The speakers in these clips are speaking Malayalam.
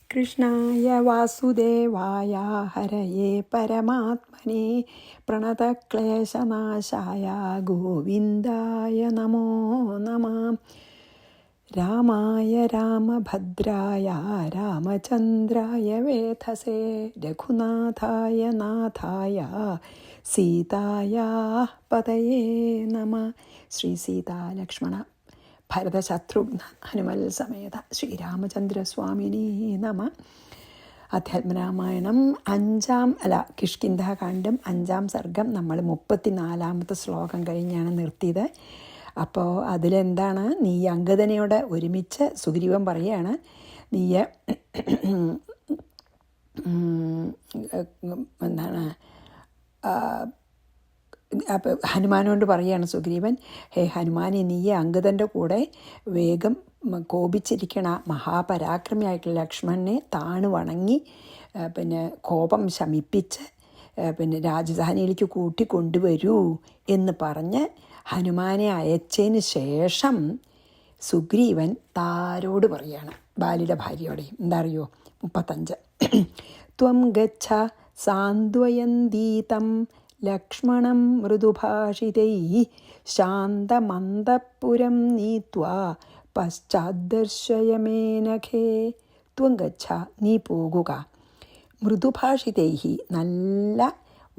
കൃഷ്ണായ വാസുദേവായ ഹരയേ പരമാത്മനെ പ്രണതക്ലേശനാശായ ഗോവിന്ദായ നമോ നമഃ. രാമായ രാമഭദ്രായ രാമചന്ദ്രായ വേധസേ രഘുനാഥായ നാഥായ സീതായ പതയേ നമഃ. ശ്രീ സീതാലക്ഷ്മണ ഭരതശത്രുഘ്ന ഹനുമൽ സമേത ശ്രീരാമചന്ദ്രസ്വാമിനി നമ. അധ്യാത്മരാമായണം കിഷ്കിന്ധാകാന്ഡം 5-ാം സർഗം നമ്മൾ 34-ാമത്തെ ശ്ലോകം കഴിഞ്ഞാണ് നിർത്തിയത്. അപ്പോൾ അതിലെന്താണ്, നീ അംഗദനയോട് ഒരുമിച്ച് സുഗ്രീവൻ പറയുകയാണ്, നീ എന്താണ് അപ്പോൾ ഹനുമാനോട് പറയുകയാണ് സുഗ്രീവൻ, ഹേ ഹനുമാനെ, നീ അംഗദൻ്റെ കൂടെ വേഗം കോപിച്ചിരിക്കണ മഹാപരാക്രമിയായിട്ടുള്ള ലക്ഷ്മണനെ താണു വണങ്ങി കോപം ശമിപ്പിച്ച് രാജധാനിയിലേക്ക് കൂട്ടിക്കൊണ്ടുവരൂ എന്ന് പറഞ്ഞ് ഹനുമാനെ അയച്ചതിന് ശേഷം സുഗ്രീവൻ താരോട് പറയുകയാണ്, ബാലിയുടെ ഭാര്യയോടെയും. എന്താ അറിയോ? 35. ത്വം ഗച്ഛ സാന്ത്വയന്തീതം ലക്ഷ്മണം മൃദുഭാഷിതൈഃ ശാന്തമന്തഃപുരം നീത്വാ പശ്ചാദ്ദർശയമേനഖേ. ത്വം ഗച്ഛ, നീ പോകുക, മൃദുഭാഷിതൈഃ, നല്ല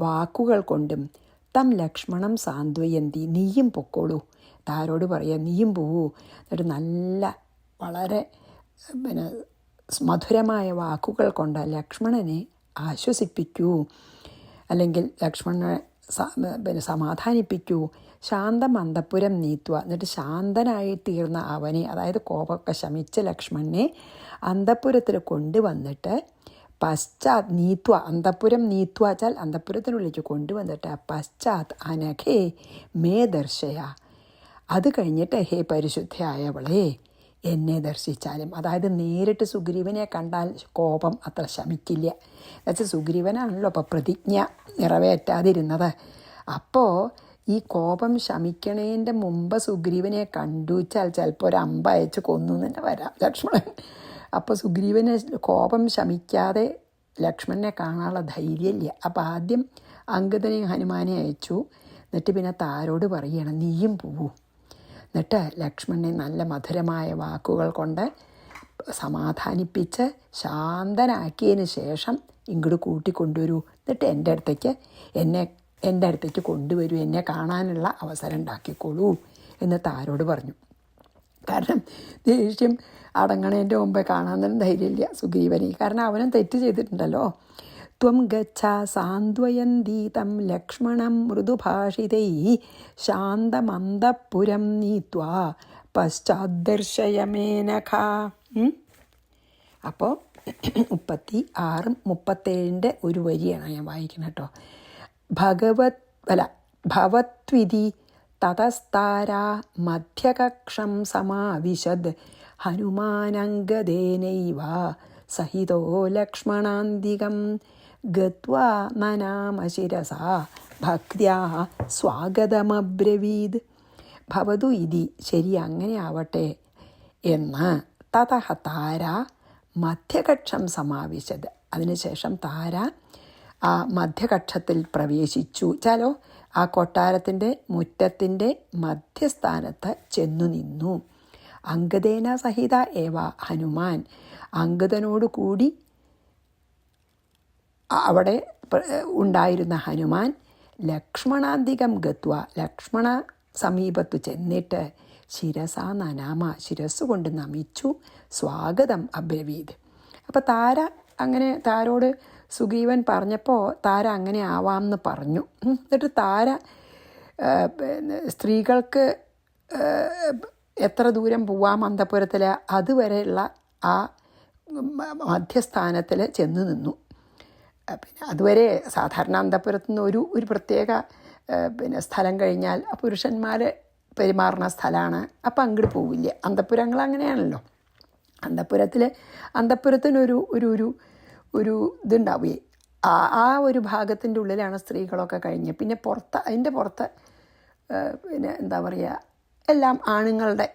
വാക്കുകൾ കൊണ്ടും, തം ലക്ഷ്മണം സാന്ത്വയന്തി, നീയും പൊക്കോളൂ. താരോട് പറയാം, നീയും പോവൂ. എന്നിട്ട് നല്ല വളരെ മധുരമായ വാക്കുകൾ കൊണ്ട് ലക്ഷ്മണനെ ആശ്വസിപ്പിക്കൂ, അല്ലെങ്കിൽ ലക്ഷ്മണനെ സമാധാനിപ്പിക്കൂ. ശാന്തം അന്തഃപുരം നീത്വ, എന്നിട്ട് ശാന്തനായി തീർന്ന അവനെ, അതായത് കോപമൊക്കെ ശമിച്ച ലക്ഷ്മണനെ അന്തഃപുരത്തിൽ കൊണ്ടുവന്നിട്ട് പശ്ചാത് നീത്വ, അന്തഃപുരം നീത്വ വെച്ചാൽ അന്തഃപുരത്തിനുള്ളിലേക്ക് കൊണ്ടുവന്നിട്ട് പശ്ചാത് അനഘേ മേ ദർശയ, അത് കഴിഞ്ഞിട്ട് ഹേ പരിശുദ്ധയായവളെ എന്നെ ദർശിച്ചാലും. അതായത് നേരിട്ട് സുഗ്രീവനെ കണ്ടാൽ കോപം അത്ര ശമിക്കില്ല. എന്നുവെച്ചാൽ സുഗ്രീവനാണല്ലോ അപ്പോൾ പ്രതിജ്ഞ നിറവേറ്റാതിരുന്നത്. അപ്പോൾ ഈ കോപം ശമിക്കണേൻ്റെ മുമ്പ് സുഗ്രീവനെ കണ്ടുവച്ചാൽ ചിലപ്പോൾ ഒരു അമ്പ അയച്ച് കൊന്നു തന്നെ വരാം ലക്ഷ്മണൻ. അപ്പോൾ സുഗ്രീവനെ കോപം ശമിക്കാതെ ലക്ഷ്മണനെ കാണാനുള്ള ധൈര്യമില്ല. അപ്പോൾ ആദ്യം അംഗദനെ ഹനുമാനെ അയച്ചു. എന്നിട്ട് പിന്നെ താരോട് പറയണം, നീയും പോവൂ. എന്നിട്ട് ലക്ഷ്മണനെ നല്ല മധുരമായ വാക്കുകൾ കൊണ്ട് സമാധാനിപ്പിച്ച് ശാന്തനാക്കിയതിന് ശേഷം ഇങ്ങോട്ട് കൂട്ടിക്കൊണ്ടുവരൂ. എന്നിട്ട് എൻ്റെ അടുത്തേക്ക് കൊണ്ടുവരൂ, എന്നെ കാണാനുള്ള അവസരം ഉണ്ടാക്കിക്കോളൂ എന്ന് താരോട് പറഞ്ഞു. കാരണം ദേഷ്യം അടങ്ങണേൻ്റെ മുമ്പേ കാണാൻ തന്നെ ധൈര്യമില്ല സുഗ്രീവനെ. കാരണം അവനും തെറ്റ് ചെയ്തിട്ടുണ്ടല്ലോ. ത്വം ഗച്ഛ സാന്ത്വയന്തീതം ലക്ഷ്മണം മൃദുഭാഷിതൈഃ ശാന്തമന്തഃപുരം നീത്വാ പശ്ചാദ്ദർശയമേനഖ. അപ്പോൾ 36, 37 ഒരു വരിയാണ് ഞാൻ വായിക്കുന്നത് കേട്ടോ. ഭവത്വിധി തതസ്താരാ മധ്യകക്ഷം സമാവിശദ് ഹനുമാനംഗദേനൈവ സഹിതോ ലക്ഷ്മണാന്തികം ഗത്വാ നനാമ ശിരസാ ഭക്ത്യാ സ്വാഗതമബ്രവീത്. ഭവതു ഇതി, ശരി അങ്ങനെ ആവട്ടെ എന്ന്. തതഃ താര മധ്യകക്ഷം സമാവിശത്, അതിനുശേഷം താര ആ മധ്യകക്ഷത്തിൽ പ്രവേശിച്ചു. ചാലോ ആ കൊട്ടാരത്തിൻ്റെ മുറ്റത്തിൻ്റെ മധ്യസ്ഥാനത്ത് ചെന്നു നിന്നു. അംഗദേന സഹിത ഏവ ഹനുമാൻ, അംഗദനോടു കൂടി അവിടെ ഉണ്ടായിരുന്ന ഹനുമാൻ ലക്ഷ്മണാന്തികം ഗത്വ, ലക്ഷ്മണ സമീപത്തു ചെന്നിട്ട് ശിരസാ നനാമ, ശിരസ്സുകൊണ്ട് നമിച്ചു. സ്വാഗതം അബ്രവീത്. അപ്പോൾ താര അങ്ങനെ താരോട് സുഗ്രീവൻ പറഞ്ഞപ്പോൾ താര അങ്ങനെ ആവാമെന്ന് പറഞ്ഞു. എന്നിട്ട് താര സ്ത്രീകൾക്ക് എത്ര ദൂരം പോവാം അന്തഃപുരത്തിൽ, അതുവരെയുള്ള ആ മധ്യസ്ഥാനത്തിൽ ചെന്ന് നിന്നു. പിന്നെ അതുവരെ സാധാരണ അന്തഃപുരത്തുനിന്ന് ഒരു പ്രത്യേക സ്ഥലം കഴിഞ്ഞാൽ പുരുഷന്മാർ പെരുമാറുന്ന സ്ഥലമാണ്, അപ്പം അങ്ങോട്ട് പോവില്ല. അന്തഃപുരങ്ങൾ അങ്ങനെയാണല്ലോ. അന്തഃപുരത്തിനൊരു ഒരു ഇതുണ്ടാവുകയെ, ആ ഒരു ഭാഗത്തിൻ്റെ ഉള്ളിലാണ് സ്ത്രീകളൊക്കെ കഴിഞ്ഞ്. പിന്നെ അതിൻ്റെ പുറത്ത് എന്താ പറയുക, എല്ലാം ആണുങ്ങളുടെ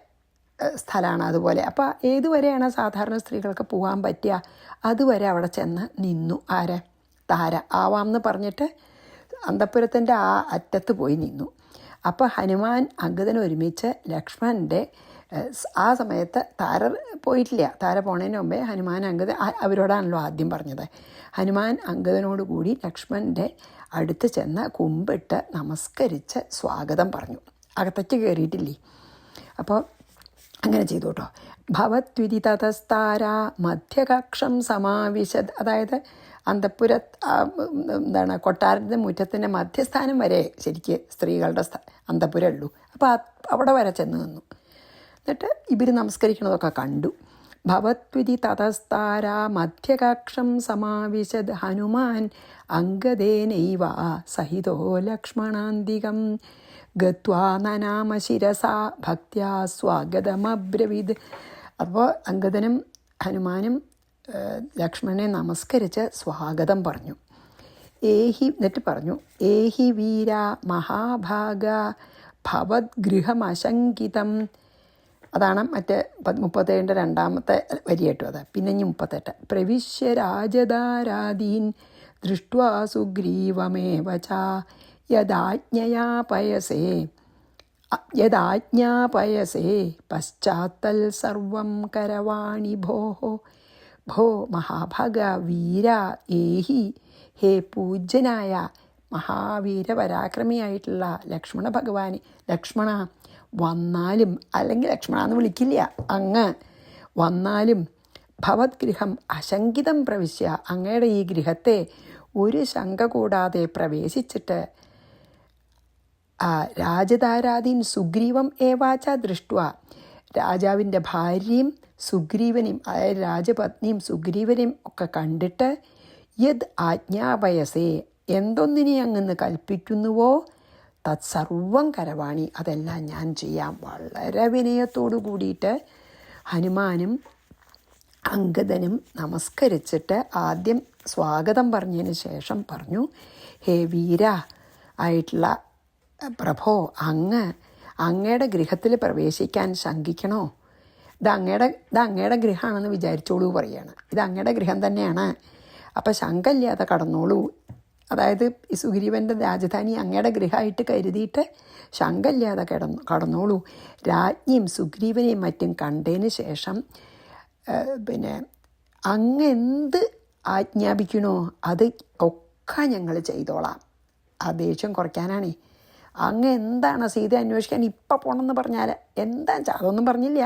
സ്ഥലമാണ് അതുപോലെ. അപ്പോൾ ഏതുവരെയാണ് സാധാരണ സ്ത്രീകൾക്ക് പോകാൻ പറ്റുക, അതുവരെ അവിടെ ചെന്ന് നിന്നു. ആരെ? താര ആവാമെന്ന് പറഞ്ഞിട്ട് അന്തഃപുരത്തിൻ്റെ ആ അറ്റത്ത് പോയി നിന്നു. അപ്പോൾ ഹനുമാൻ അങ്കദൻ ഒരുമിച്ച് ലക്ഷ്മണൻ്റെ ആ സമയത്ത് താര പോയിട്ടില്ല. താര പോണതിന് മുമ്പേ ഹനുമാൻ അങ്കദൻ അവരോടാണല്ലോ ആദ്യം പറഞ്ഞത്. ഹനുമാൻ അങ്കദനോടുകൂടി ലക്ഷ്മണൻ്റെ അടുത്ത് ചെന്ന് കുമ്പിട്ട് നമസ്കരിച്ച് സ്വാഗതം പറഞ്ഞു. അകത്തേക്ക് കയറിയിട്ടില്ലേ. അപ്പോൾ അങ്ങനെ ചെയ്തു കേട്ടോ. ഭവദ്വിധി തതസ്താര മധ്യകക്ഷം സമാവിശത്. അതായത് അന്തഃപുര കൊട്ടാരത്തിൻ്റെ മുറ്റത്തിൻ്റെ മധ്യസ്ഥാനം വരെ ശരിക്ക് സ്ത്രീകളുടെ അന്തഃപുരം ഉള്ളൂ. അപ്പോൾ അവിടെ വരെ ചെന്ന് നിന്നു. എന്നിട്ട് ഇവർ നമസ്കരിക്കണതൊക്കെ കണ്ടു. ഭവദ്വിധി തതസ്താര മധ്യകക്ഷം സമാവിശത് ഹനുമാൻ അങ്കദേനൈവ സഹിതോ ലക്ഷ്മണാന്തികം ഗത്വാ നനാമ ശിരസാ ഭക്ത്യാ സ്വാഗതമബ്രവീത്. അപ്പോൾ അങ്കദനും ഹനുമാനും ലക്ഷ്മണനെ നമസ്കരിച്ച് സ്വാഗതം പറഞ്ഞു. എന്നിട്ട് പറഞ്ഞു, ഏഹി വീര മഹാഭാഗ ഭവദ്ഗൃഹമശങ്കിതം. അതാണ് മറ്റേ 37 രണ്ടാമത്തെ വരിയേട്ടു. അത് പിന്നെ 38. പ്രവിശ്യ രാജധാരാദീൻ ദൃഷ്ട്വാ സുഗ്രീവമേവ ച യദാജ്ഞാപയസേ പശ്ചാത്തൽ സർവം കരവാണി ഭോ മഹാഭാഗ വീര ഏഹി. ഹേ പൂജ്യനായ മഹാവീരപരാക്രമിയായിട്ടുള്ള ലക്ഷ്മണ ഭഗവാന്, ലക്ഷ്മണ വന്നാലും, അല്ലെങ്കിൽ ലക്ഷ്മണ എന്ന് വിളിക്കില്ല, അങ്ങ് വന്നാലും ഭവദ്ഗൃഹം അശങ്കിതം പ്രവിശ്യ, അങ്ങയുടെ ഈ ഗൃഹത്തെ ഒരു ശങ്ക കൂടാതെ പ്രവേശിച്ചിട്ട് രാജധാരാദീൻ സുഗ്രീവം ഏവാച ദൃഷ്ട്വ, രാജാവിൻ്റെ ഭാര്യയും സുഗ്രീവനെയും, അതായത് രാജപത്നിയും സുഗ്രീവനെയും ഒക്കെ കണ്ടിട്ട് യദ് ആജ്ഞാപയസേ, എന്തൊന്നിനെ അങ്ങെന്ന് കൽപ്പിക്കുന്നുവോ തത്സർവം കരവാണി, അതെല്ലാം ഞാൻ ചെയ്യാം. വളരെ വിനയത്തോടു കൂടിയിട്ട് ഹനുമാനും അങ്കദനും നമസ്കരിച്ചിട്ട് ആദ്യം സ്വാഗതം പറഞ്ഞതിന് ശേഷം പറഞ്ഞു, ഹേ വീര ആയിട്ടുള്ള പ്രഭോ, അങ്ങയുടെ ഗൃഹത്തിൽ പ്രവേശിക്കാൻ ശങ്കിക്കണോ? ഇത് അങ്ങയുടെ ഗൃഹമാണെന്ന് വിചാരിച്ചോളൂ പറയാണ്. ഇത് അങ്ങയുടെ ഗൃഹം തന്നെയാണ്. അപ്പം ശങ്കല്ലാതെ കടന്നോളൂ. അതായത് ഈ സുഗ്രീവൻ്റെ രാജധാനി അങ്ങയുടെ ഗൃഹമായിട്ട് കരുതിയിട്ട് ശങ്കല്ലാതെ കടന്നോളൂ. രാജ്ഞിയും സുഗ്രീവനെയും മറ്റും കണ്ടതിന് ശേഷം അങ്ങ് എന്ത് ആജ്ഞാപിക്കണോ അത് ഒക്കെ ഞങ്ങൾ ചെയ്തോളാം. ആ ദേഷ്യം കുറയ്ക്കാനാണേ. അങ്ങ് എന്താണ് സീത അന്വേഷിക്കാൻ ഇപ്പം പോകണമെന്ന് പറഞ്ഞാൽ എന്താ വെച്ചാൽ അതൊന്നും പറഞ്ഞില്ല.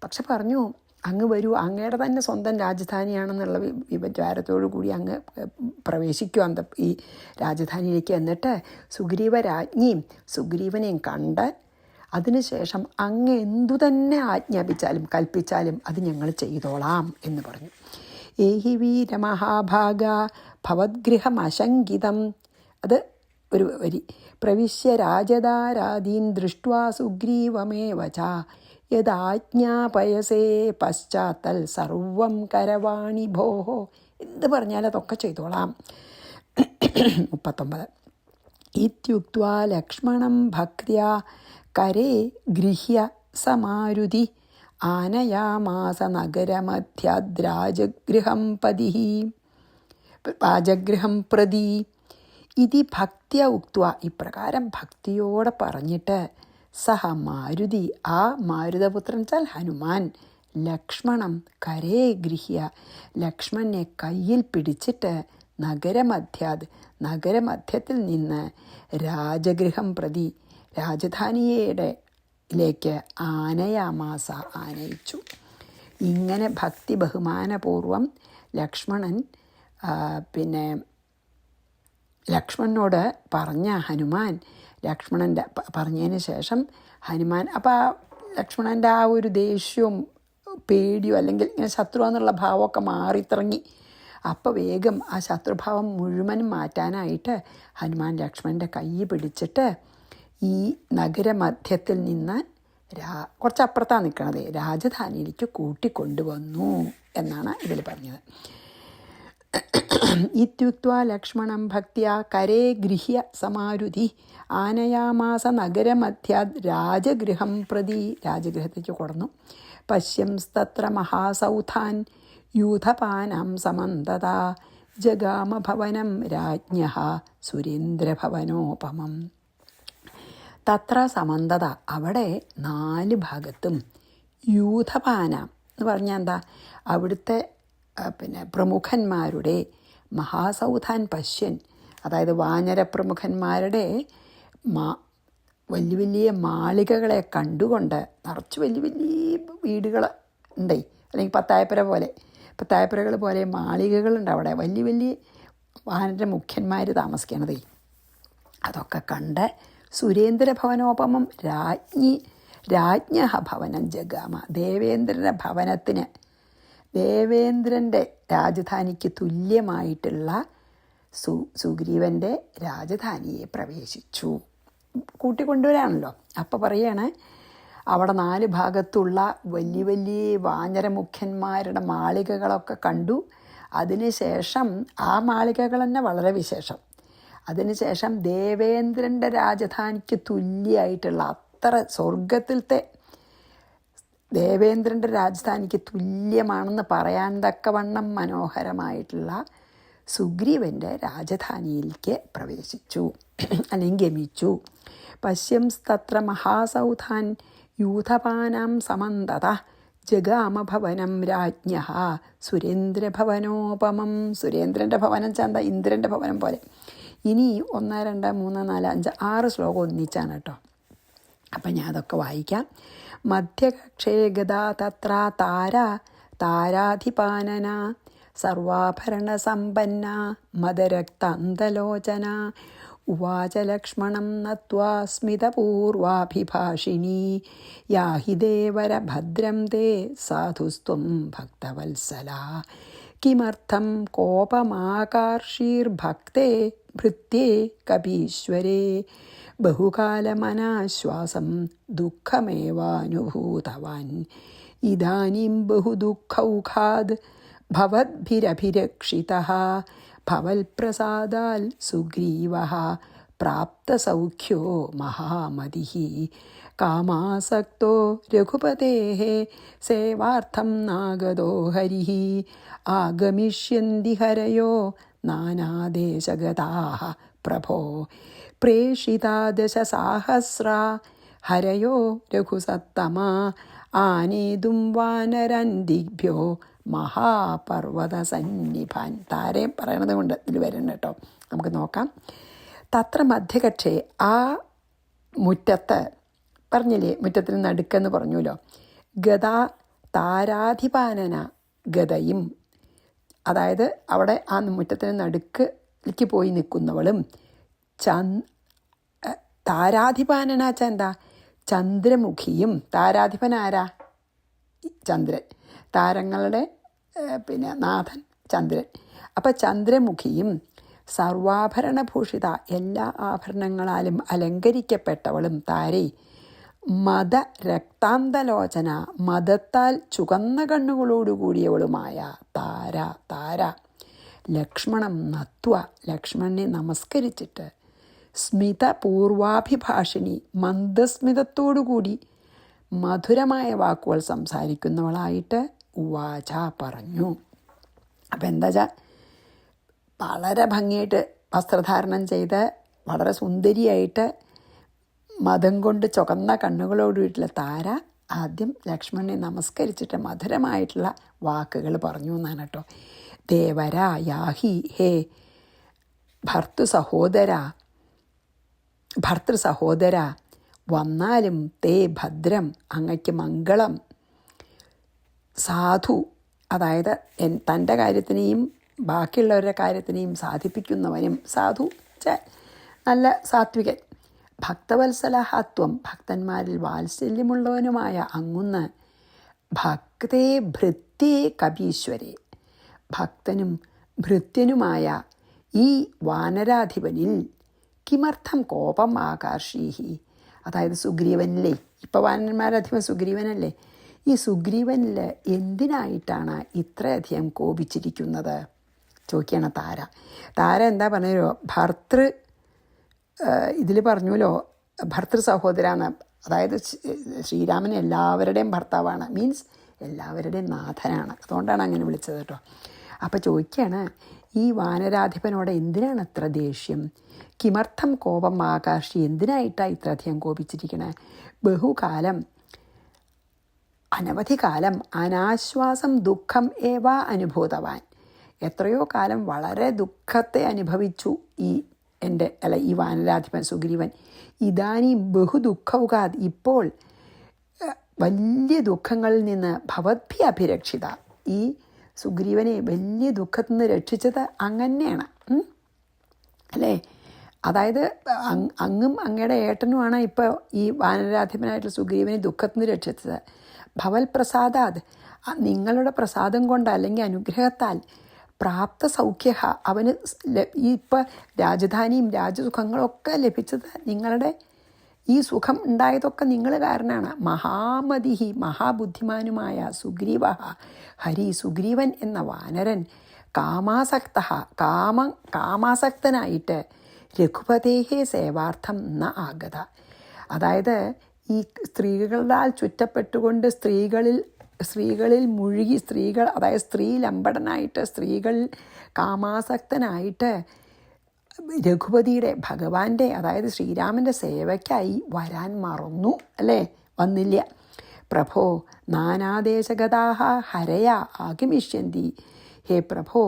പക്ഷെ പറഞ്ഞു, അങ്ങ് വരൂ, അങ്ങയുടെ തന്നെ സ്വന്തം രാജധാനിയാണെന്നുള്ള വിചാരത്തോടു കൂടി അങ്ങ് പ്രവേശിക്കുക ഈ രാജധാനിയിലേക്ക്. എന്നിട്ട് സുഗ്രീവ രാജ്ഞിയും സുഗ്രീവനെയും കണ്ട് അതിനുശേഷം അങ്ങ് എന്തു തന്നെ ആജ്ഞാപിച്ചാലും കൽപ്പിച്ചാലും അത് ഞങ്ങൾ ചെയ്തോളാം എന്ന് പറഞ്ഞു. ഏഹി വീരമഹാഭാഗ ഭവദ്ഗൃഹമശങ്കിതം. അത് ഒരു വരി. പ്രവിശ്യ രാജധാരാദീൻ ദൃഷ്ട്വാ സുഗ്രീവമേവ ച യദാജ്ഞാപയസേ പശ്ചാത്തൽ സർവം കരവാണി ഭോഹോ. എന്ത് പറഞ്ഞാലും അതൊക്കെ ചെയ്തോളാം. 39. ഇത്യുക്ത്വാ ലക്ഷ്മണം ഭക്ത്യാ കരേ ഗൃഹ്യ സമാരുതി ആനയാമാസ നഗരമധ്യാദ്രാജഗൃഹം രാജഗൃഹം പ്രതി. ഇതി ഭക്ത്യ ഉക്ത്വ, ഇപ്രകാരം ഭക്തിയോടെ പറഞ്ഞിട്ട് സഹ മാരുതി, ആ മാരുതപുത്രൻ വെച്ചാൽ ഹനുമാൻ, ലക്ഷ്മണം കരേ ഗൃഹ്യ, ലക്ഷ്മണനെ കയ്യിൽ പിടിച്ചിട്ട് നഗരമധ്യത്തിൽ നിന്ന് രാജഗൃഹം പ്രതി, രാജധാനിയിലേക്ക് ആനയാമാസ, ആനയിച്ചു. ഇങ്ങനെ ഭക്തി ബഹുമാനപൂർവം ലക്ഷ്മണനോട് പറഞ്ഞ ഹനുമാൻ, ലക്ഷ്മണൻ്റെ പറഞ്ഞതിന് ശേഷം ഹനുമാൻ, അപ്പോൾ ആ ലക്ഷ്മണൻ്റെ ആ ഒരു ദേഷ്യവും പേടിയോ അല്ലെങ്കിൽ ഇങ്ങനെ ശത്രു എന്നുള്ള ഭാവമൊക്കെ മാറിത്തിറങ്ങി. അപ്പോൾ വേഗം ആ ശത്രുഭാവം മുഴുവനും മാറ്റാനായിട്ട് ഹനുമാൻ ലക്ഷ്മണൻ്റെ കൈ പിടിച്ചിട്ട് ഈ നഗരമധ്യത്തിൽ നിന്ന് കുറച്ചപ്പുറത്താണ് നിൽക്കണത് രാജധാനിയിലേക്ക് കൂട്ടിക്കൊണ്ടുവന്നു എന്നാണ് ഇതിൽ പറഞ്ഞത്. ഇത്യുക്ത്വാ ലക്ഷ്മണം ഭക്ത്യാ കരേ ഗൃഹ്യ സമാരുതി ആനയാമാസ നഗരമധ്യാത് രാജഗൃഹം പ്രതി. രാജഗൃഹത്തേക്ക് കൊടന്നു. പശ്യംസ്തത്ര മഹാസൗധാൻ യൂഥപാനാം സമന്തത ജഗാമഭവനം രാജ്ഞഃ സുരേന്ദ്രഭവനോപമം. തത്ര സമന്തത, അവിടെ 4 ഭാഗത്തും യൂഥപാന എന്ന് പറഞ്ഞാൽ എന്താ, അവിടുത്തെ പ്രമുഖന്മാരുടെ മഹാസൗധാൻ പശ്യൻ, അതായത് വാനര പ്രമുഖന്മാരുടെ വലിയ വലിയ മാളികകളെ കണ്ടുകൊണ്ട്, നിറച്ച് വലിയ വലിയ വീടുകൾ ഉണ്ടേ, അല്ലെങ്കിൽ പത്തായപ്പുര പത്തായപ്പുരകൾ പോലെ മാളികകളുണ്ട് അവിടെ, വലിയ വലിയ വാനര മുഖ്യന്മാർ താമസിക്കണതേ. അതൊക്കെ കണ്ട് സുരേന്ദ്രഭവനോപമം രാജ്ഞ ഭവനം ജഗാമ, ദേവേന്ദ്രൻ്റെ ഭവനത്തിന്, ദേവേന്ദ്രൻ്റെ രാജധാനിക്ക് തുല്യമായിട്ടുള്ള സുഗ്രീവൻ്റെ രാജധാനിയെ പ്രവേശിച്ചു. കൂട്ടിക്കൊണ്ടുവരാണല്ലോ. അപ്പോൾ പറയാണ്, അവിടെ 4 ഭാഗത്തുള്ള വലിയ വലിയ വാനരമുഖ്യന്മാരുടെ മാളികകളൊക്കെ കണ്ടു. അതിനുശേഷം ആ മാളികകൾ തന്നെ വളരെ വിശേഷം. അതിനുശേഷം ദേവേന്ദ്രൻ്റെ രാജധാനിക്ക് തുല്യമായിട്ടുള്ള, അത്ര സ്വർഗത്തിലത്തെ ദേവേന്ദ്രൻ്റെ രാജധാനിക്ക് തുല്യമാണെന്ന് പറയാൻ തക്കവണ്ണം മനോഹരമായിട്ടുള്ള സുഗ്രീവൻ്റെ രാജധാനിയിലേക്ക് പ്രവേശിച്ചു, അല്ലെങ്കിൽ ഗമിച്ചു. പശ്യംസ്തത്ര മഹാസൗധാൻ യൂഥപാനാം സമന്തത ജഗാമഭവനം രാജ്ഞഃ സുരേന്ദ്രഭവനോപമം. സുരേന്ദ്രൻ്റെ ഭവനം ചന്ത ഇന്ദ്രൻ്റെ ഭവനം പോലെ. ഇനി 1, 2, 3, 4, 5, 6 ശ്ലോകം ഒന്നിച്ചാണ് കേട്ടോ. അപ്പം ഞാൻ അതൊക്കെ വായിക്കാം. മധ്യകക്ഷേ ഗദാ തത്ര താരാധിപാനന സർവാഭരണസമ്പന്ന മദരക്താന്തലോചന ഉവാച ലക്ഷ്മണം നത്വാ സ്മിതപൂർവാഭിഭാഷിണീ യാഹി ദേവര ഭദ്രം തേ സാധുസ്ത്വം ഭക്തവത്സല കിമർത്ഥം കോപമാകാർഷീർഭക്തേ ഭൃത്യേ കപീശ്വരേ ബഹുകാലമനാശ്വാസം ദുഃഖമേവാനുഭൂതവാൻ ഇദാനീം ബഹുദുഃഖൗഘാത് ഭവദ്ഭിരഭിരക്ഷിതഃ ഭവൽപ്രസാദാൽ സുഗ്രീവഃ പ്രാപ്തസൗഖ്യോ മഹാമതിഃ കാമാസക്തോ രഘുപതേഃ സേവാർത്ഥം നാഗതോ ഹരിഃ ആഗമിഷ്യന്തി ഹരയോ നാനാദേശഗതാഃ പ്രഭോ പ്രേഷിതാ 10,000 ഹരയോ രഘുസത്തമാ ആനേതും വാനരൻ ദിഗ്ഭ്യോ മഹാപർവ്വതസന്നിഭാൻ. താരയും പറയണത് കൊണ്ട് ഇതിൽ വരുന്നുണ്ട് കേട്ടോ. നമുക്ക് നോക്കാം. തത്ര മധ്യകക്ഷേ, ആ മുറ്റത്ത് പറഞ്ഞില്ലേ, മുറ്റത്തിന് നടുക്കെന്ന് പറഞ്ഞുല്ലോ. ഗദാ താരാധിപാനന, ഗദയും, അതായത് അവിടെ ആ മുറ്റത്തിന് നടുക്കിലേക്ക് പോയി നിൽക്കുന്നവളും താരാധിപാനന എന്താ, ചന്ദ്രമുഖിയും. താരാധിപൻ ആരാ? ചന്ദ്രൻ. താരങ്ങളുടെ നാഥൻ ചന്ദ്രൻ. അപ്പം ചന്ദ്രമുഖിയും സർവാഭരണഭൂഷിത, എല്ലാ ആഭരണങ്ങളാലും അലങ്കരിക്കപ്പെട്ടവളും താരേ. മദരക്താന്തലോചന, മദത്താൽ ചുവന്ന കണ്ണുകളോടുകൂടിയവളുമായ താര. ലക്ഷ്മണം നത്വ, ലക്ഷ്മണനെ നമസ്കരിച്ചിട്ട്, സ്മിതപൂർവാഭിഭാഷിണി, മന്ദസ്മിതത്തോടുകൂടി മധുരമായ വാക്കുകൾ സംസാരിക്കുന്നവളായിട്ട് ഉവാച പറഞ്ഞു. അപ്പം എന്താ വെച്ചാൽ, വളരെ ഭംഗിയായിട്ട് വസ്ത്രധാരണം ചെയ്ത് വളരെ സുന്ദരിയായിട്ട് മദം കൊണ്ട് ചുവന്ന കണ്ണുകളോടുകൂടിയിട്ടുള്ള താര ആദ്യം ലക്ഷ്മണനെ നമസ്കരിച്ചിട്ട് മധുരമായിട്ടുള്ള വാക്കുകൾ പറഞ്ഞു എന്നാണ് കേട്ടോ. ദേവര യാഹി, ഹേ ഭർത്തൃസഹോദര, വന്നാലും തേ ഭദ്രം, അങ്ങയ്ക്ക് മംഗളം. സാധു, അതായത് തൻ്റെ കാര്യത്തിനെയും ബാക്കിയുള്ളവരുടെ കാര്യത്തിനെയും സാധിപ്പിക്കുന്നവനും, സാധു നല്ല സാത്വികൻ. ഭക്തവത്സലഹത്വം, ഭക്തന്മാരിൽ വാത്സല്യമുള്ളവനുമായ അങ്ങുന്ന്. ഭക്തേ ഭൃത്യേ കപീശ്വരേ, ഭക്തനും ഭൃത്യനുമായ ഈ വാനരാധിപനിൽ കിമർത്ഥം കോപം ആകർഷീഹി, അതായത് സുഗ്രീവനിലെ, ഇപ്പോൾ വാനന്മാരധിപൻ സുഗ്രീവനല്ലേ, ഈ സുഗ്രീവനിൽ എന്തിനായിട്ടാണ് ഇത്രയധികം കോപിച്ചിരിക്കുന്നത്? ചോദിക്കുകയാണ് താര. താര എന്താ പറഞ്ഞോ, ഇതിൽ പറഞ്ഞല്ലോ ഭർത്തൃ സഹോദരാന്ന്. അതായത് ശ്രീരാമൻ എല്ലാവരുടെയും ഭർത്താവാണ്, മീൻസ് എല്ലാവരുടെയും നാഥനാണ്. അതുകൊണ്ടാണ് അങ്ങനെ വിളിച്ചത് കേട്ടോ. അപ്പോൾ ചോദിക്കുകയാണ്, ഈ വാനരാധിപനോട് എന്തിനാണ് അത്ര ദേഷ്യം? കിമർത്ഥം കോപം ആകാശി, എന്തിനായിട്ടാണ് ഇത്രയധികം കോപിച്ചിരിക്കണേ? ബഹുകാലം, അനവധി കാലം, അനാശ്വാസം ദുഃഖം ഏവ അനുഭൂതവാൻ, എത്രയോ കാലം വളരെ ദുഃഖത്തെ അനുഭവിച്ചു ഈ വാനരാധിപൻ സുഗ്രീവൻ. ഇതാനും ബഹുദുഃഖവുകാത്, ഇപ്പോൾ വലിയ ദുഃഖങ്ങളിൽ നിന്ന് ഭവദ്ഭി അഭിരക്ഷിത, ഈ സുഗ്രീവനെ വലിയ ദുഃഖത്തിൽ നിന്ന് രക്ഷിച്ചത് അങ്ങനെയാണ് അല്ലേ? അതായത് അങ്ങും അങ്ങയുടെ ഏട്ടനുമാണ് ഇപ്പോൾ ഈ വാനരാധിപനായിട്ടുള്ള സുഗ്രീവനെ ദുഃഖത്തിൽ നിന്ന് രക്ഷിച്ചത്. ഭവൽ പ്രസാദാത്, നിങ്ങളുടെ പ്രസാദം കൊണ്ട് അല്ലെങ്കിൽ അനുഗ്രഹത്താൽ, പ്രാപ്ത സൗഖ്യ, അവന് ഇപ്പോൾ രാജധാനിയും രാജസുഖങ്ങളൊക്കെ ലഭിച്ചത് നിങ്ങളുടെ ഈ സുഖം ഉണ്ടായതൊക്കെ നിങ്ങൾ കാരണമാണ്. മഹാമതിഹി, മഹാബുദ്ധിമാനുമായ സുഗ്രീവ ഹരി, സുഗ്രീവൻ എന്ന വാനരൻ കാമാസക്തനായിട്ട് രഘുപതേഹേ സേവാർത്ഥം ന ആഗത. അതായത് ഈ സ്ത്രീകളാൽ ചുറ്റപ്പെട്ടുകൊണ്ട് സ്ത്രീകളിൽ മുഴുകി, അതായത് സ്ത്രീലമ്പടനായിട്ട്, സ്ത്രീകളിൽ കാമാസക്തനായിട്ട് രഘുപതിയുടെ, ഭഗവാന്റെ, അതായത് ശ്രീരാമൻ്റെ സേവയ്ക്കായി വരാൻ മറന്നു അല്ലേ? വന്നില്ല. പ്രഭോ നാനാദേശഗതാഹ ഹരയ ആഗമിഷ്യന്തി. ഹേ പ്രഭോ,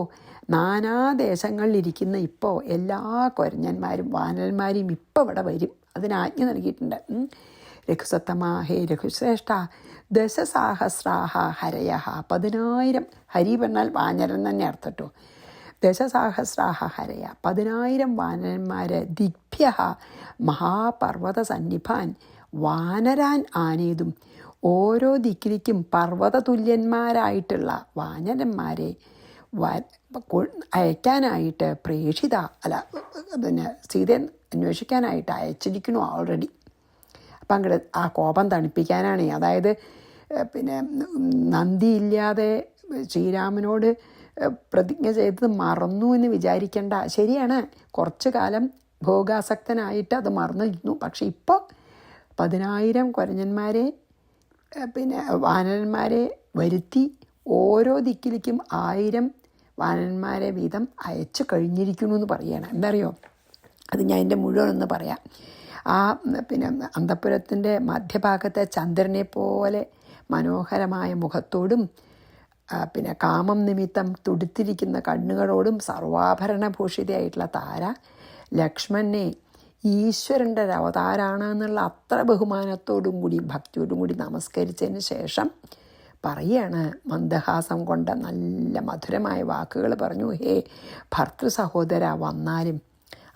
നാനാദേശങ്ങളിലിരിക്കുന്ന ഇപ്പോൾ എല്ലാ കൊരഞ്ഞന്മാരും വാനരന്മാരും ഇപ്പോൾ ഇവിടെ വരും, അതിനാജ്ഞ നൽകിയിട്ടുണ്ട്. രഘുസത്തമാ, ഹേ രഘുശ്രേഷ്ഠ, ദശസാഹസ്രാഹ ഹരയ, 10,000, ഹരി പറഞ്ഞാൽ വാനരൻ തന്നെ അർത്ഥട്ടോ, ദശസാഹസ്രാഹ ഹരയ, 10,000 വാനരന്മാർ, ദിഗ്ഭ്യ മഹാപർവ്വത സന്നിഭാൻ, വാനരാൻ ആനേതും, ഓരോ ദിക്കിലേക്കും പർവ്വത തുല്യന്മാരായിട്ടുള്ള വാനരന്മാരെ അയക്കാനായിട്ട് പ്രേക്ഷിത, സീതയെ അന്വേഷിക്കാനായിട്ട് അയച്ചിരിക്കണു ഓൾറെഡി. അപ്പം അങ്ങോട്ട് ആ കോപം തണുപ്പിക്കാനാണ്. അതായത് നന്ദിയില്ലാതെ ശ്രീരാമനോട് പ്രതിജ്ഞ ചെയ്തത് മറന്നു എന്ന് വിചാരിക്കേണ്ട. ശരിയാണ്, കുറച്ചു കാലം ഭോഗാസക്തനായിട്ട് അത് മറന്നിരുന്നു. പക്ഷെ ഇപ്പോൾ 10,000 കൊരഞ്ഞന്മാരെ വാനരന്മാരെ വരുത്തി ഓരോ ദിക്കിലേക്കും 1000 വാനരന്മാരെ വീതം അയച്ചു കഴിഞ്ഞിരിക്കുന്നു എന്ന് പറയുകയാണ്. എന്താ അറിയോ, അത് ഞാൻ എൻ്റെ മുഴുവനൊന്ന് പറയാം. ആ അന്തഃപുരത്തിൻ്റെ മധ്യഭാഗത്തെ ചന്ദ്രനെ പോലെ മനോഹരമായ മുഖത്തോടും കാമം നിമിത്തം തുടുത്തിരിക്കുന്ന കണ്ണുകളോടും സർവാഭരണഭൂഷിതയായിട്ടുള്ള താര ലക്ഷ്മണനെ ഈശ്വരൻ്റെ ഒരു അവതാരാണെന്നുള്ള അത്ര ബഹുമാനത്തോടും കൂടി ഭക്തിയോടും കൂടി നമസ്കരിച്ചതിന് ശേഷം പറയാണ്, മന്ദഹാസം കൊണ്ട് നല്ല മധുരമായ വാക്കുകൾ പറഞ്ഞു. ഹേ ഭർത്തൃ സഹോദര, വന്നാലും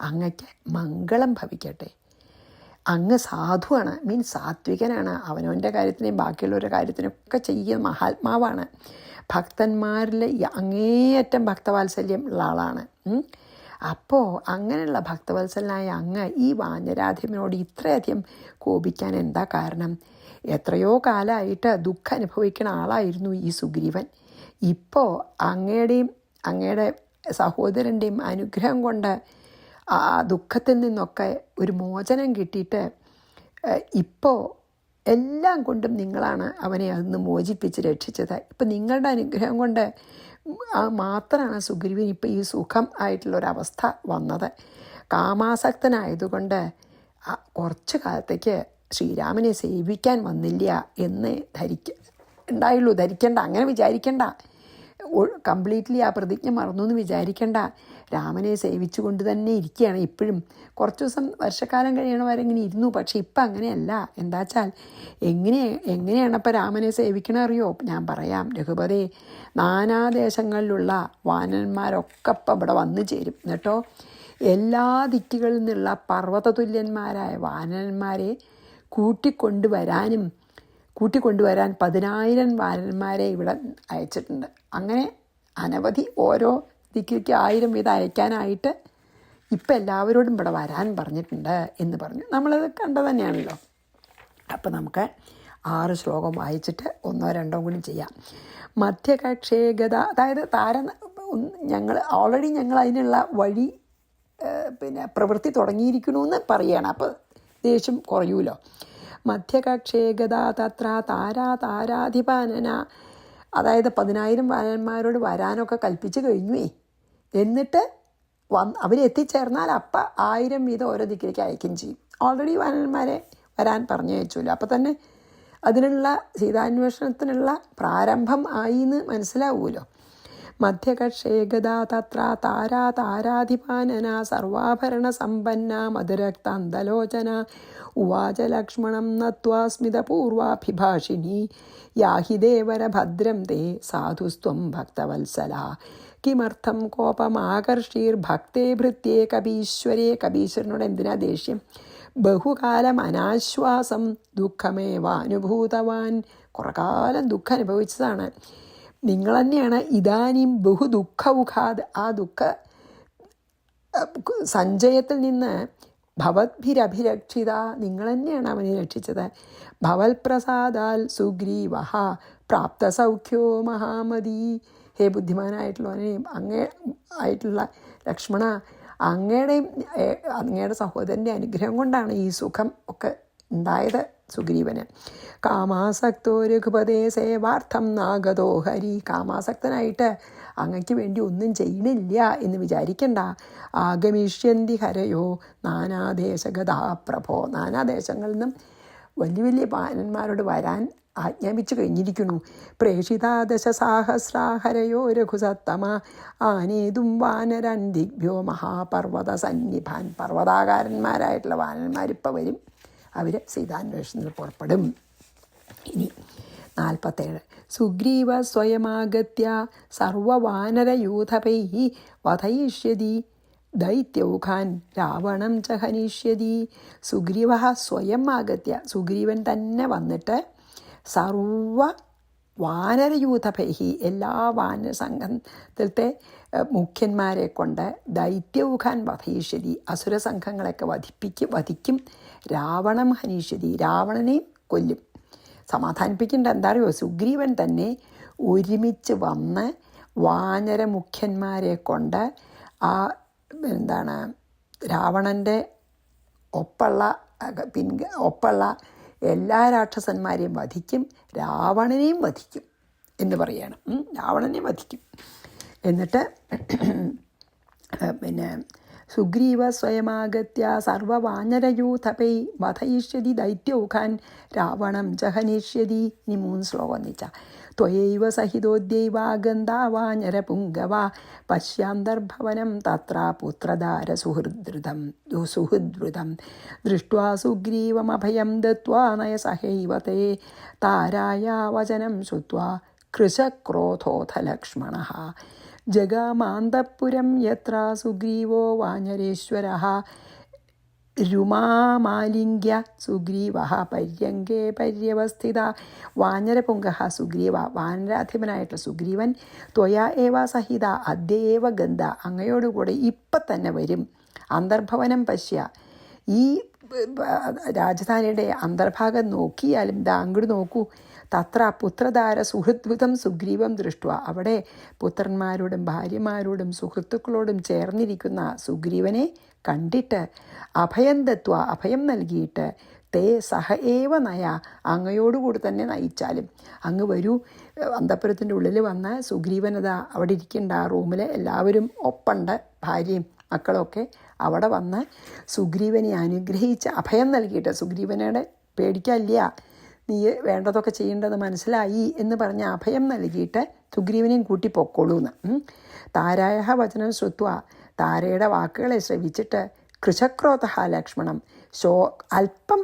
അങ്ങയ്ക്ക് മംഗളം ഭവിക്കട്ടെ. അങ്ങ് സാധുവാണ്, മീൻസ് സാത്വികനാണ്. അവനവൻ്റെ കാര്യത്തിനെയും ബാക്കിയുള്ളവരുടെ കാര്യത്തിനൊക്കെ ചെയ്യുന്ന മഹാത്മാവാണ്. ഭക്തന്മാരിൽ അങ്ങേയറ്റം ഭക്തവാത്സല്യം ഉള്ള ആളാണ്. അപ്പോൾ അങ്ങനെയുള്ള ഭക്തവത്സലനായ അങ്ങ് ഈ വാനരാധിപനോട് ഇത്രയധികം കോപിക്കാൻ എന്താ കാരണം? എത്രയോ കാലമായിട്ട് ദുഃഖം അനുഭവിക്കുന്ന ആളായിരുന്നു ഈ സുഗ്രീവൻ. ഇപ്പോൾ അങ്ങയുടെ സഹോദരൻ്റെയും അനുഗ്രഹം കൊണ്ട് ആ ദുഃഖത്തിൽ നിന്നൊക്കെ ഒരു മോചനം കിട്ടിയിട്ട് ഇപ്പോൾ എല്ലാം കൊണ്ടും നിങ്ങളാണ് അവനെ അതിന്ന് മോചിപ്പിച്ച് രക്ഷിച്ചത്. ഇപ്പം നിങ്ങളുടെ അനുഗ്രഹം കൊണ്ട് മാത്രമാണ് സുഗ്രീവൻ ഇപ്പം ഈ സുഖം ആയിട്ടുള്ളൊരവസ്ഥ വന്നത്. കാമാസക്തനായതുകൊണ്ട് കുറച്ച് കാലത്തേക്ക് ശ്രീരാമനെ സേവിക്കാൻ വന്നില്ല എന്ന് ധരിക്കണ്ട, അങ്ങനെ വിചാരിക്കണ്ട. കംപ്ലീറ്റ്ലി ആ പ്രതിജ്ഞ മറന്നു എന്ന് വിചാരിക്കണ്ട. രാമനെ സേവിച്ചു കൊണ്ട് തന്നെ ഇരിക്കുകയാണ് ഇപ്പോഴും. കുറച്ച് ദിവസം വർഷക്കാലം കഴിയണവരെ ഇങ്ങനെ ഇരുന്നു. പക്ഷെ ഇപ്പം അങ്ങനെയല്ല. എന്താ വെച്ചാൽ എങ്ങനെയാണ് ഇപ്പം രാമനെ സേവിക്കണ അറിയോ? ഞാൻ പറയാം. രഘുപതി, നാനാദേശങ്ങളിലുള്ള വാനന്മാരൊക്കെ ഇപ്പം ഇവിടെ വന്നു ചേരും. എന്നിട്ടോ എല്ലാ ദിക്കുകളിൽ നിന്നുള്ള പർവ്വതതുല്യന്മാരായ വാനന്മാരെ കൂട്ടിക്കൊണ്ടുവരാൻ 10,000 വാനന്മാരെ ഇവിടെ അയച്ചിട്ടുണ്ട്. അങ്ങനെ അനവധി ഓരോ ദിക്കിലേക്ക് 1000 വീതം അയക്കാനായിട്ട് ഇപ്പം എല്ലാവരോടും ഇവിടെ വരാൻ പറഞ്ഞിട്ടുണ്ട് എന്ന് പറഞ്ഞു. നമ്മളത് കണ്ടത് തന്നെയാണല്ലോ. അപ്പം നമുക്ക് 6 ശ്ലോകം വായിച്ചിട്ട് 1-2 കൂടി ചെയ്യാം. മധ്യകക്ഷേ ഗത, അതായത് ഞങ്ങൾ അതിനുള്ള വഴി പ്രവൃത്തി തുടങ്ങിയിരിക്കണമെന്ന് പറയുകയാണ്. അപ്പോൾ ദേഷ്യം കുറയൂലോ. മധ്യകക്ഷേ ഗതാ തത്ര താരാധിപാനന, അതായത് 10,000 വാനന്മാരോട് വരാനൊക്കെ കൽപ്പിച്ച് കഴിഞ്ഞുവേ. എന്നിട്ട് അവരെത്തിച്ചേർന്നാൽ അപ്പം 1000 വീതം ഓരോ ദിക്കിലേക്ക് അയക്കുകയും ചെയ്യും. ഓൾറെഡി വാനന്മാരെ വരാൻ പറഞ്ഞു വെച്ചല്ലോ. അപ്പം തന്നെ അതിനുള്ള സീതാന്വേഷണത്തിനുള്ള പ്രാരംഭം ആയി എന്ന് മനസ്സിലാവുമല്ലോ. മധ്യകക്ഷേ ഗതാ തത്ര താരാധിപാനന സർവാഭരണ സമ്പന്ന മധുരക്താന്തലോചന ഉവാച ലക്ഷ്മണം നത്വാ സ്മിതപൂർവാഭിഭാഷിണി യാഹി ദേവര ഭദ്രം തേ സാധുസ്ത്വം ഭക്തവത്സല കിമർത്ഥം കോപമാകർഷീർഭക്തേ ഭൃത്യേ കപീശ്വരേ. കപീശ്വരനോട് എന്തിനാ ദേഷ്യം? ബഹുകാലം അനാശ്വാസം ദുഃഖമേവാനുഭൂതവാൻ, കുറെ കാലം ദുഃഖം അനുഭവിച്ചതാണ്. നിങ്ങൾ തന്നെയാണ് ഇതാനും ബഹു ദുഃഖൗഖാദ്, ആ ദുഃഖ സഞ്ചയത്തിൽ നിന്ന് ഭവദ്ഭിരഭിരക്ഷിത, നിങ്ങൾ തന്നെയാണ് അവനെ രക്ഷിച്ചത്. ഭവൽപ്രസാദാൽ സുഗ്രീവ പ്രാപ്ത സൗഖ്യോ മഹാമതി. ഹേ ബുദ്ധിമാനായിട്ടുള്ളവനെയും ആയിട്ടുള്ള ലക്ഷ്മണ, അങ്ങയുടെ സഹോദരൻ്റെ അനുഗ്രഹം കൊണ്ടാണ് ഈ സുഖം ഒക്കെ ഉണ്ടായത് സുഗ്രീവന്. കാമാസക്തോ രഘുപതേ സേവാർത്ഥം നാഗതോ ഹരി, കാമാസക്തനായിട്ട് അങ്ങയ്ക്ക് വേണ്ടി ഒന്നും ചെയ്യണില്ല എന്ന് വിചാരിക്കണ്ട. ആഗമിഷ്യന്തി ഹരയോ നാനാദേശഗതാ പ്രഭോ, നാനാദേശങ്ങളിൽ നിന്നും വലിയ വലിയ വാനന്മാരോട് വരാൻ ആജ്ഞാപിച്ചു കഴിഞ്ഞിരിക്കുന്നു. പ്രേഷിതാദശസാഹസ്രാഹരയോ രഘുസത്തമ ആനേതും വാനരൻ ദിഗ്ഭ്യോ മഹാപർവ്വത സന്നിഭാൻ, പർവ്വതാകാരന്മാരായിട്ടുള്ള വാനന്മാരിപ്പോൾ വരും, അവർ സീതാന്വേഷണത്തിൽ പുറപ്പെടും. ഇനി 47 സുഗ്രീവ സ്വയമാഗത്യ സർവവാനരയൂഥപൈ വധയിഷ്യതി ദൈത്യൗഖാൻ രാവണം ച ഹനിഷ്യതി. സുഗ്രീവ സ്വയം ആഗത്യ, സുഗ്രീവൻ തന്നെ വന്നിട്ട് സർവ വാനരയൂഥപൈഹി, എല്ലാ വാനര സംഘത്തിലത്തെ മുഖ്യന്മാരെ കൊണ്ട് ദൈത്യൗഖാൻ വധയിഷ്യതി, അസുര സംഘങ്ങളൊക്കെ വധിക്കും. രാവണം ഹനീഷ്യതി, രാവണനെയും കൊല്ലും. സമാധാനിപ്പിക്കേണ്ട എന്താ അറിയോ? സുഗ്രീവൻ തന്നെ ഒരുമിച്ച് വന്ന് വാനര മുഖ്യന്മാരെ കൊണ്ട് രാവണൻ്റെ ഒപ്പുള്ള എല്ലാ രാക്ഷസന്മാരെയും വധിക്കും, രാവണനെയും വധിക്കും എന്ന് പറയണം. രാവണനെയും വധിക്കും. എന്നിട്ട് സുഗ്രീവ സ്വയമാഗത്യ സർവവാനരയൂഥപൈ വധയിഷ്യതി ദൈത്യൗഖാൻ രാവണം ച ഹനിഷ്യതി. ഇനി 3 ശ്ലോകം ഒന്നിച്ച. ത്വയൈവ സഹിതോദ്യൈവാഗന്ധാ വാനരപുംഗവ പശ്യാന്തർഭവനം തത്ര പുത്രധാര സുഹൃദ്വൃതം ദൃഷ്ട്വാ സുഗ്രീവമഭയം ദത്വാ നയസഹൈവ തേ താരായാ വചനം ശ്രുത്വാ കൃശക്രോധോഥ ലക്ഷ്മണഃ ജഗാമാന്തഃപുരം യത്ര സുഗ്രീവോ വാനരേശ്വരഃ രുമാമാലിംഗ്യ സുഗ്രീവ പര്യങ്കേ പര്യവസ്ഥിത. വാനരപുംഗഃ സുഗ്രീവ, വാനരാധിപനായിട്ടുള്ള സുഗ്രീവൻ ത്വയാ ഏവ സഹിത അദ്യേവ ഗന്ധ, അങ്ങയോടുകൂടെ ഇപ്പം തന്നെ വരും. അന്തർഭവനം പശ്യ, ഈ രാജധാനിയുടെ അന്തർഭാഗം നോക്കിയാലും അങ്ങോട്ട് നോക്കൂ. തത്ര പുത്രധാര സുഹൃദ്വൃതം സുഗ്രീവം ദൃഷ്ട്വ, അവിടെ പുത്രന്മാരോടും ഭാര്യമാരോടും സുഹൃത്തുക്കളോടും ചേർന്നിരിക്കുന്ന സുഗ്രീവനെ കണ്ടിട്ട് അഭയം ദത്വ, അഭയം നൽകിയിട്ട് തേ സഹ ഏവ നയ, അങ്ങയോടുകൂടി തന്നെ നയിച്ചാലും. അങ്ങ് വരൂ, അന്തഃപുരത്തിൻ്റെ ഉള്ളിൽ വന്ന് സുഗ്രീവനതാ അവിടെ ഇരിക്കേണ്ട ആ റൂമിൽ എല്ലാവരും ഒപ്പുണ്ട്, ഭാര്യയും മക്കളൊക്കെ അവിടെ വന്ന് സുഗ്രീവനെ അനുഗ്രഹിച്ച് അഭയം നൽകിയിട്ട്, സുഗ്രീവനോട് പേടിക്കാനില്ല, നീ വേണ്ടതൊക്കെ ചെയ്യേണ്ടത് മനസ്സിലായി എന്ന് പറഞ്ഞ് അഭയം നൽകിയിട്ട് സുഗ്രീവനെയും കൂട്ടി പൊക്കോളൂന്ന്. താരായ വചനം ശ്രുത്വ, താരയുടെ വാക്കുകളെ ശ്രവിച്ചിട്ട് കൃശക്രോധ ലക്ഷ്മണം അല്പം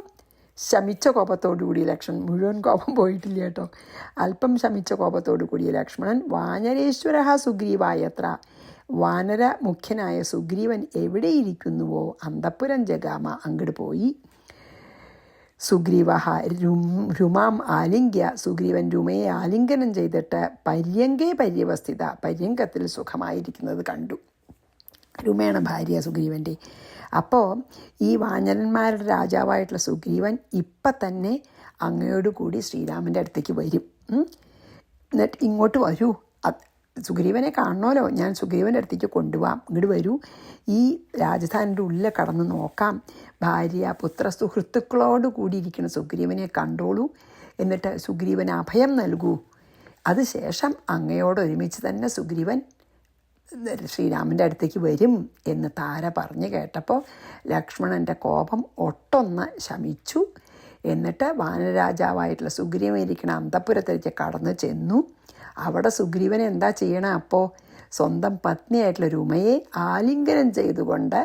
ശമിച്ച കോപത്തോടുകൂടി ലക്ഷ്മണൻ, മുഴുവൻ കോപം പോയിട്ടില്ല കേട്ടോ, അല്പം ശമിച്ച കോപത്തോടു കൂടിയ ലക്ഷ്മണൻ വാനരേശ്വര സുഗ്രീവായത്ര, വാനര മുഖ്യനായ സുഗ്രീവൻ എവിടെയിരിക്കുന്നുവോ അന്തഃപുരം ജഗാമ, അങ്ങോട്ട് പോയി. സുഗ്രീവ രുമാം ആലിംഗ്യ, സുഗ്രീവൻ രുമയെ ആലിംഗനം ചെയ്തിട്ട് പര്യങ്കേ പര്യവസ്ഥിത, പര്യങ്കത്തിൽ സുഖമായിരിക്കുന്നത് കണ്ടു. രുമയാണ് ഭാര്യ സുഗ്രീവൻ്റെ. അപ്പോൾ ഈ വാനരന്മാരുടെ രാജാവായിട്ടുള്ള സുഗ്രീവൻ ഇപ്പം തന്നെ അങ്ങയോടുകൂടി ശ്രീരാമൻ്റെ അടുത്തേക്ക് വരും. എന്നിട്ട് ഇങ്ങോട്ട് വരൂ, സുഗ്രീവനെ കാണണമല്ലോ, ഞാൻ സുഗ്രീവൻ്റെ അടുത്തേക്ക് കൊണ്ടുപോകാം, ഇങ്ങോട്ട് വരൂ, ഈ രാജധാനിൻ്റെ ഉള്ളിൽ കടന്ന് നോക്കാം, ഭാര്യ പുത്ര സുഹൃത്തുക്കളോട് കൂടിയിരിക്കുന്ന സുഗ്രീവനെ കണ്ടോളൂ, എന്നിട്ട് സുഗ്രീവന് അഭയം നൽകൂ. അതിനുശേഷം അങ്ങയോടൊരുമിച്ച് തന്നെ സുഗ്രീവൻ ശ്രീരാമൻ്റെ അടുത്തേക്ക് വരും എന്ന് താര പറഞ്ഞ് കേട്ടപ്പോൾ ലക്ഷ്മണൻ്റെ കോപം ഒട്ടൊന്ന് ശമിച്ചു. എന്നിട്ട് വാനരരാജാവായിട്ടുള്ള സുഗ്രീവൻ ഇരിക്കുന്ന അന്തഃപുരത്തിലേക്ക് കടന്നു ചെന്നു. അവിടെ സുഗ്രീവൻ എന്താ ചെയ്യണം? അപ്പോൾ സ്വന്തം പത്നിയായിട്ടുള്ള രുമയെ ആലിംഗനം ചെയ്തുകൊണ്ട്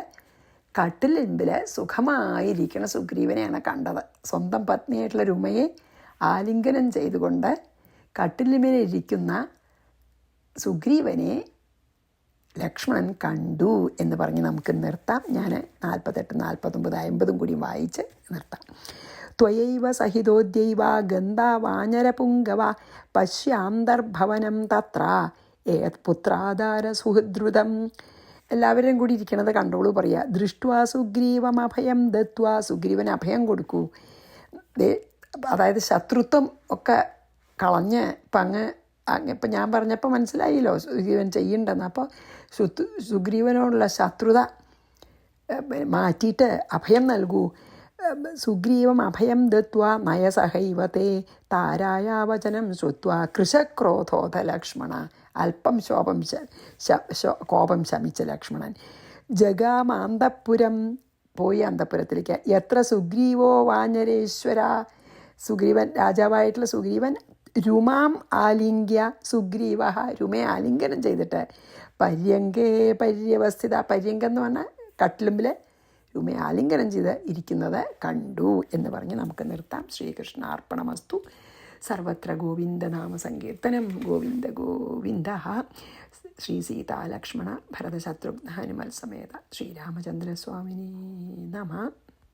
കട്ടിലിമ്പിൽ സുഖമായിരിക്കണ സുഗ്രീവനെയാണ് കണ്ടത്. സ്വന്തം പത്നിയായിട്ടുള്ള രുമയെ ആലിംഗനം ചെയ്തുകൊണ്ട് കട്ടിലിമ്പിലിരിക്കുന്ന സുഗ്രീവനെ ലക്ഷ്മണൻ കണ്ടു എന്ന് പറഞ്ഞ് നമുക്ക് നിർത്താം. ഞാൻ 48, 49, 50 കൂടി വായിച്ച് നിർത്താം. ത്വയൈവ സഹിതോദ്യൈവ ഗന്ധാവാനരപുങ്കവ പശ്യാന്തർഭവനം തത്ര ഏത് പുത്രാധാര സുഹൃദ്രുതം. എല്ലാവരും കൂടി ഇരിക്കണത് കണ്ടോളൂ. പറയുക, ദൃഷ്ട്വാ സുഗ്രീവമഭയം ദത്വാ, സുഗ്രീവന് അഭയം കൊടുക്കൂ. അതായത് ശത്രുത്വം ഒക്കെ കളഞ്ഞ് ഇപ്പം ഞാൻ പറഞ്ഞപ്പോൾ മനസ്സിലായില്ലോ സുഗ്രീവൻ ചെയ്യണ്ടെന്ന്. അപ്പോൾ സുഗ്രീവനോടുള്ള ശത്രുത മാറ്റിയിട്ട് അഭയം നൽകൂ. സുഗ്രീവം അഭയം ദത്വാ നയസഹൈവത്തെ താരായാവചനം ശ്രുത്വാ കൃശക്രോധോധ ലക്ഷ്മണ. അല്പം കോപം ശമിച്ച ലക്ഷ്മണൻ ജഗാമാന്തപുരം, പോയി അന്തപുരത്തിലേക്ക്. എത്ര സുഗ്രീവോ വാനരേശ്വര, സുഗ്രീവൻ രാജാവായിട്ടുള്ള സുഗ്രീവൻ രുമാം ആലിംഗ്യ സുഗ്രീവ, രുമയെ ആലിംഗനം ചെയ്തിട്ട് പര്യങ്കേ പര്യവസ്ഥിത, പര്യങ്കം എന്ന് പറഞ്ഞാൽ കട്ടിലുമ്പിൽ രുമയെ ആലിംഗനം ചെയ്ത് ഇരിക്കുന്നത് കണ്ടു എന്ന് പറഞ്ഞ് നമുക്ക് നിർത്താം. ശ്രീകൃഷ്ണാർപ്പണമസ്തു. സർവത്ര ഗോവിന്ദനാമ സങ്കീർത്തനം. ഗോവിന്ദ ഗോവിന്ദ. ശ്രീ സീതാലക്ഷ്മണ ഭരതശത്രുഘ്ന ഹനുമൽ സമേത ശ്രീരാമചന്ദ്രസ്വാമിനേ നമഃ.